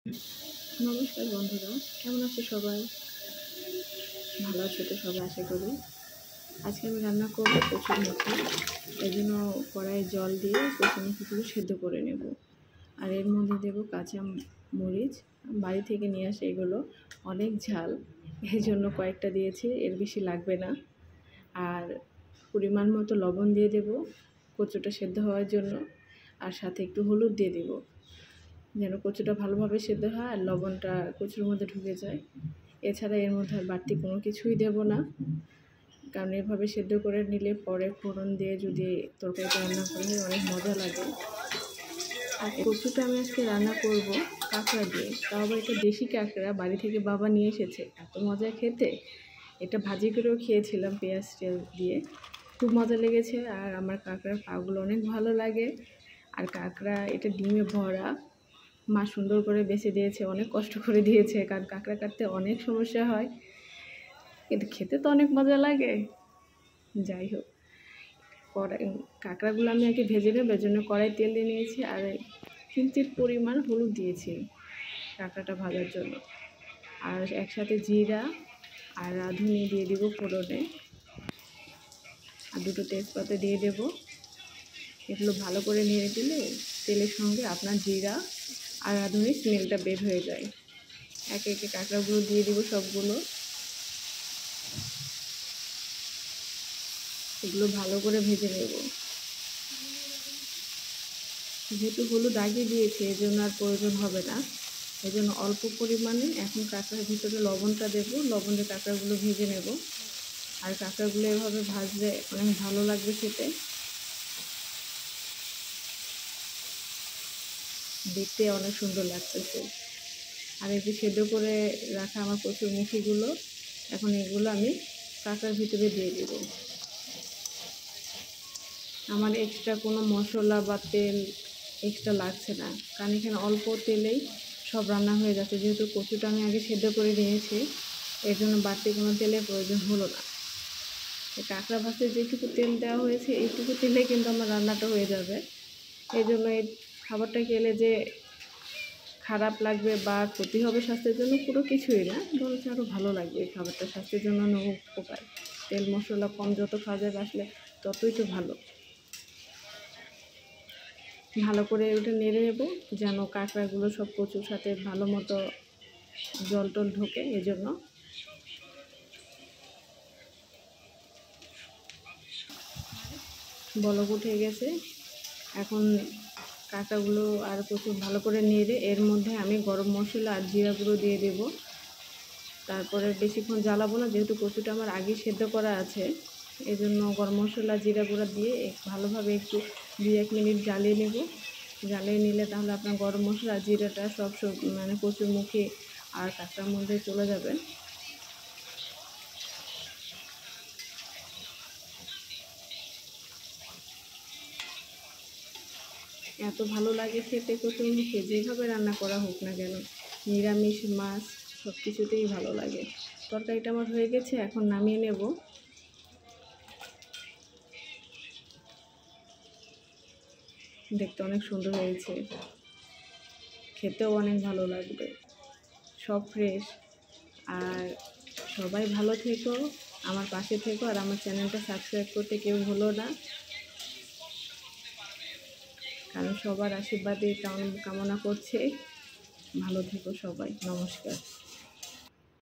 নমস্কার বন্ধুরা, কেমন আছো সবাই? ভালো আছো তো সবাই আশা করি। আজকে আমি রান্না করব কচুরমুখী। এই জন্য কড়াইয়ে জল দিয়ে কচুরমুখীগুলো সেদ্ধ করে নেব। আর এর মধ্যে দেব কাঁচা মরিচ, বাড়ি থেকে নিয়ে আসে এগুলো, অনেক ঝাল, এই জন্য কয়েকটা দিয়েছি, এর বেশি লাগবে না। আর পরিমাণ মতো লবণ দিয়ে দেব কচুটা সেদ্ধ হওয়ার জন্য, আর সাথে একটু হলুদ দিয়ে দেব যেন কচুটা ভালোভাবে সেদ্ধ হয় আর লবণটা কচুর মধ্যে ঢুকে যায়। এছাড়া এর মধ্যে আর বাড়তি কোনো কিছুই দেব না, কারণ এভাবে সেদ্ধ করে নিলে পরে ফোড়ন দিয়ে যদি তরকারিটা রান্না করা হয় অনেক মজা লাগে। আর কচুটা আমি আজকে রান্না করব কাঁকড়া দিয়ে, তাও আবার এটা দেশি কাঁকড়া, বাড়ি থেকে বাবা নিয়ে এসেছে, এত মজা খেতে। এটা ভাজি করেও খেয়েছিলাম পেঁয়াজ তেল দিয়ে, খুব মজা লেগেছে। আর আমার কাঁকড়ার পাগুলো অনেক ভালো লাগে। আর কাঁকড়া এটা ডিমে ভরা, মা সুন্দর করে বেছে দিয়েছে, অনেক কষ্ট করে দিয়েছে, কারণ কাঁকড়া কাটতে অনেক সমস্যা হয়, কিন্তু খেতে তো অনেক মজা লাগে। যাই হোক, কাঁকড়াগুলো আমি আগে ভেজে নেব, এর জন্য কড়াই তেল দিয়ে নিয়েছি আর কিঞ্চিত পরিমাণ হলুদ দিয়েছি কাঁকড়াটা ভাজার জন্য। আর একসাথে জিরা আর রাঁধুনি দিয়ে দেব ফোড়নে, আর দুটো তেজপাতা দিয়ে দেব। এগুলো ভালো করে নেড়ে দিলে তেলের সঙ্গে আপনার জিরা আর রাঁধুনির স্মেলটা বের হয়ে যায়। একে একে কাঁকড়াগুলো দিয়ে দেবো সবগুলো, এগুলো ভালো করে ভেজে নেব। যেহেতু হলুদ আগে দিয়েছি এই জন্য আর প্রয়োজন হবে না, এই জন্য অল্প পরিমাণে এখন কাঁকড়ার ভিতরে লবণটা দেব, লবণ দিয়ে কাঁকড়াগুলো ভেজে নেব। আর কাঁকড়াগুলো এভাবে ভাজলে অনেক ভালো লাগবে খেতে, দেখতে অনেক সুন্দর লাগতেছে। আর এই যে সেদ্ধ করে রাখা আমার কচুরমুখীগুলো, এখন এগুলো আমি কাঁকড়ার ভিতরে দিয়ে দেব। আমার এক্সট্রা কোনো মশলা বা তেল এক্সট্রা লাগছে না, কারণ এখানে অল্প তেলেই সব রান্না হয়ে যাচ্ছে। যেহেতু কচুটা আমি আগে সেদ্ধ করে নিয়েছি, এর জন্য বাড়তি কোনো তেলের প্রয়োজন হলো না। কাঁকড়া ভাজতে যেটুকু তেল দেওয়া হয়েছে এইটুকু তেলে কিন্তু আমার রান্নাটা হয়ে যাবে। এই জন্য এই খাবারটা খেলে যে খারাপ লাগবে বা ক্ষতি হবে স্বাস্থ্যের জন্য, পুরো কিছুই না, বরঞ্চ আরও ভালো লাগবে। এই খাবারটা স্বাস্থ্যের জন্য অনেক উপকার, তেল মশলা কম যত খাওয়া যাবে আসলে ততই তো ভালো। ভালো করে ওটা নেড়ে নেব যেন কাঁকড়াগুলো সব কচুর সাথে ভালো মতো জল টল ঢোকে। এজন্য বলক উঠে গেছে, এখন কাঁকড়াগুলো আর কচু ভালো করে নেড়ে এর মধ্যে আমি গরম মশলা আর জিরা গুঁড়ো দিয়ে দেব। তারপরে বেশিক্ষণ জ্বালাবো না, যেহেতু কচুটা আমার আগে সেদ্ধ করা আছে, এই জন্য গরম মশলা জিরা গুঁড়া দিয়ে ভালোভাবে একটু 2-1 মিনিট জ্বালিয়ে নেব। জ্বালিয়ে নিলে তাহলে আপনার গরম মশলা জিরাটা সব মানে কচুরমুখী আর কাঁকড়ার মধ্যে চলে যাবে। এত ভালো লাগে খেতে কচুরমুখী, যেভাবে রান্না করা হোক না কেন, নিরামিষ মাছ সব কিছুতেই ভালো লাগে। তরকারিটা আমার হয়ে গেছে, এখন নামিয়ে নেব। দেখতে অনেক সুন্দর হয়েছে, খেতেও অনেক ভালো লাগবে, সব ফ্রেশ। আর সবাই ভালো থেকো, আমার পাশে থেকো, আর আমার চ্যানেলটা সাবস্ক্রাইব করতে কেউ ভুলো না, কারণ সবার আশীর্বাদে কামনা করছে। ভালো থেকো সবাই, নমস্কার।